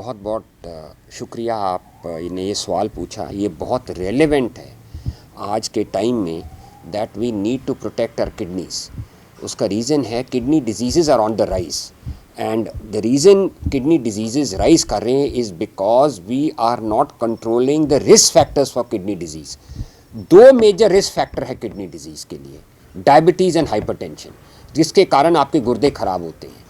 बहुत बहुत शुक्रिया आपने ये सवाल पूछा। ये बहुत रेलेवेंट है आज के टाइम में that we need to protect our kidneys. उसका रीज़न है kidney disease are on the rise and the reason kidney disease rise कर रहे हैं is because we are not controlling the risk factors for kidney disease. दो major risk factor है kidney disease के लिए, diabetes and hypertension, जिसके कारण आपके गुर्दे ख़राब होते हैं।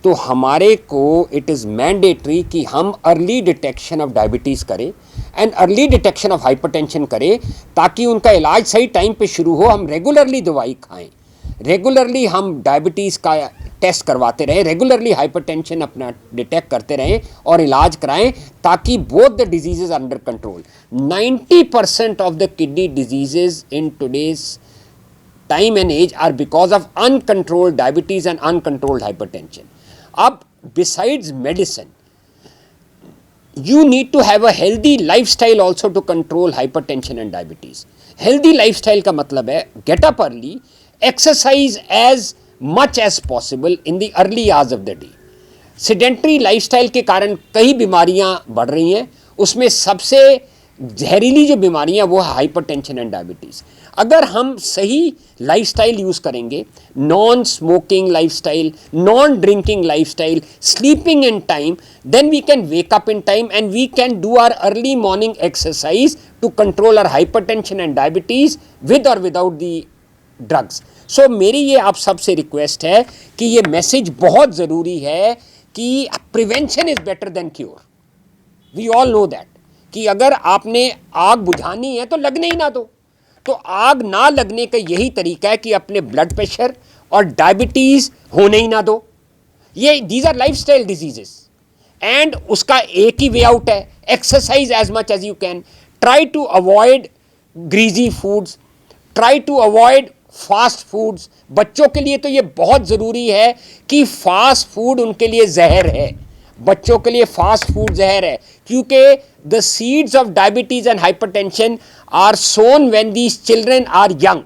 तो हमारे को इट इज़ मैंडेटरी कि हम अर्ली डिटेक्शन ऑफ डायबिटीज़ करें and early detection of hypertension करें ताकि उनका इलाज सही टाइम पे शुरू हो। हम रेगुलरली दवाई खाएं, रेगुलरली हम डायबिटीज़ का टेस्ट करवाते रहें, रेगुलरली हाइपरटेंशन अपना डिटेक्ट करते रहें और इलाज कराएं ताकि both the disease under control. 90% of the kidney disease in today's time and age are because of uncontrolled diabetes and uncontrolled hypertension. अब besides medicine, you need to have a healthy lifestyle also to control hypertension and diabetes. Healthy lifestyle का मतलब है get up early, exercise as much as possible in the early hours of the day. Sedentary lifestyle के कारण कई बीमारियां बढ़ रही हैं, उसमें सबसे जहरीली जो बीमारियां वो है हाइपरटेंशन एंड डायबिटीज़। अगर हम सही लाइफस्टाइल यूज़ करेंगे, non smoking lifestyle, non drinking lifestyle, sleeping in time, then we can wake up in time and we can do our early morning exercise to control our hypertension and diabetes with और without the drugs. So मेरी ये आप सबसे request है कि ये message बहुत ज़रूरी है कि prevention is better than cure. We all know that कि अगर आपने आग बुझानी है तो लगने ही ना दो। तो आग ना लगने का यही तरीका है कि अपने ब्लड प्रेशर और डायबिटीज़ होने ही ना दो। ये these are lifestyle diseases and उसका एक ही वे आउट है, exercise as much as you can, try to avoid greasy foods, try to avoid fast foods. बच्चों के लिए तो ये बहुत ज़रूरी है कि फास्ट फूड उनके लिए जहर है, बच्चों के लिए फास्ट फूड जहर है, क्योंकि the seeds of diabetes and hypertension are sown when these children are young.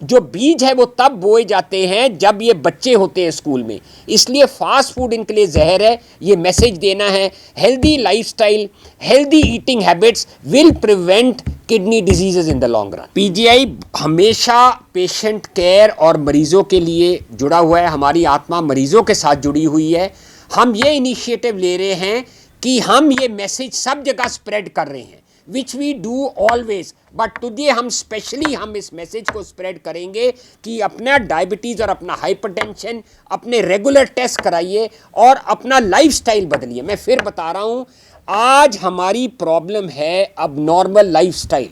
जो बीज है वो तब बोए जाते हैं जब ये बच्चे होते हैं स्कूल में, इसलिए फास्ट फूड इनके लिए जहर है। ये मैसेज देना है। Healthy lifestyle, healthy eating habits will prevent kidney diseases in the long run. PGI हमेशा पेशेंट केयर और मरीजों के लिए जुड़ा हुआ है, हमारी आत्मा मरीजों के साथ जुड़ी हुई है। हम ये इनिशिएटिव ले रहे हैं कि हम ये मैसेज सब जगह स्प्रेड कर रहे हैं, which we do always, but today हम स्पेशली हम इस मैसेज को स्प्रेड करेंगे कि अपना डायबिटीज़ और अपना हाइपरटेंशन अपने रेगुलर टेस्ट कराइए और अपना लाइफस्टाइल बदलिए। मैं फिर बता रहा हूँ, आज हमारी प्रॉब्लम है अबनॉर्मल लाइफस्टाइल।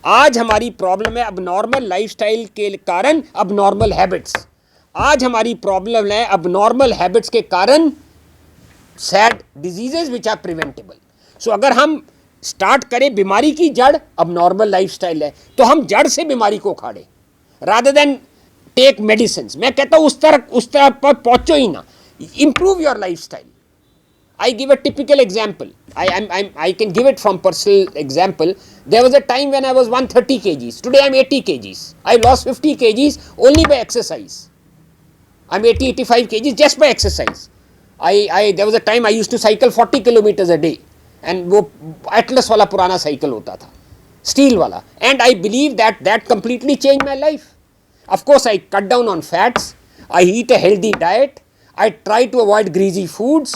आज हमारी प्रॉब्लम है अबनॉर्मल लाइफस्टाइल के कारण अबनॉर्मल हैबिट्स। आज हमारी प्रॉब्लम है अबनॉर्मल हैबिट्स के कारण said diseases which are preventable. So अगर हम स्टार्ट करें, बीमारी की जड़ अबनॉर्मल लाइफस्टाइल है, तो हम जड़ से बीमारी को उखाड़े रादर देन टेक मेडिसिन। मैं कहता हूँ उस तरह पर पहुँचो ही ना, improve your lifestyle. I give a typical example. I can give it from personal example. There was a time when I was 130 kgs. Today I'm 80 kgs. I lost 50 kgs only by exercise. I'm 80-85 kgs just by exercise. There was a time I used to cycle 40 kilometers a day, and वो Atlas वाला पुराना cycle होता था, steel वाला, and I believe that completely changed my life. Of course, I cut down on fats. I eat a healthy diet. I try to avoid greasy foods.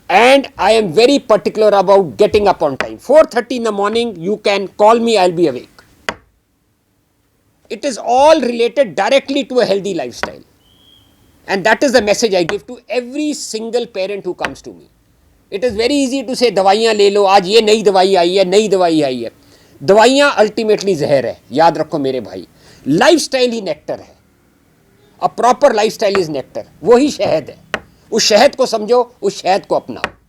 And I am very particular about getting up on time. 4:30 in the morning, you can call me, I'll be awake. It is all related directly to a healthy lifestyle. And that is the message I give to every single parent who comes to me. It is very easy to say, दवाइयाँ ले लो, आज ये नई दवाई आई है, नई दवाई आई है। दवाइयाँ अल्टीमेटली जहर है, याद रखो मेरे भाई। लाइफस्टाइल ही नेक्टर है। A proper lifestyle is nectar, वही शहद है। उस शहद को समझो, उस शहद को अपनाओ।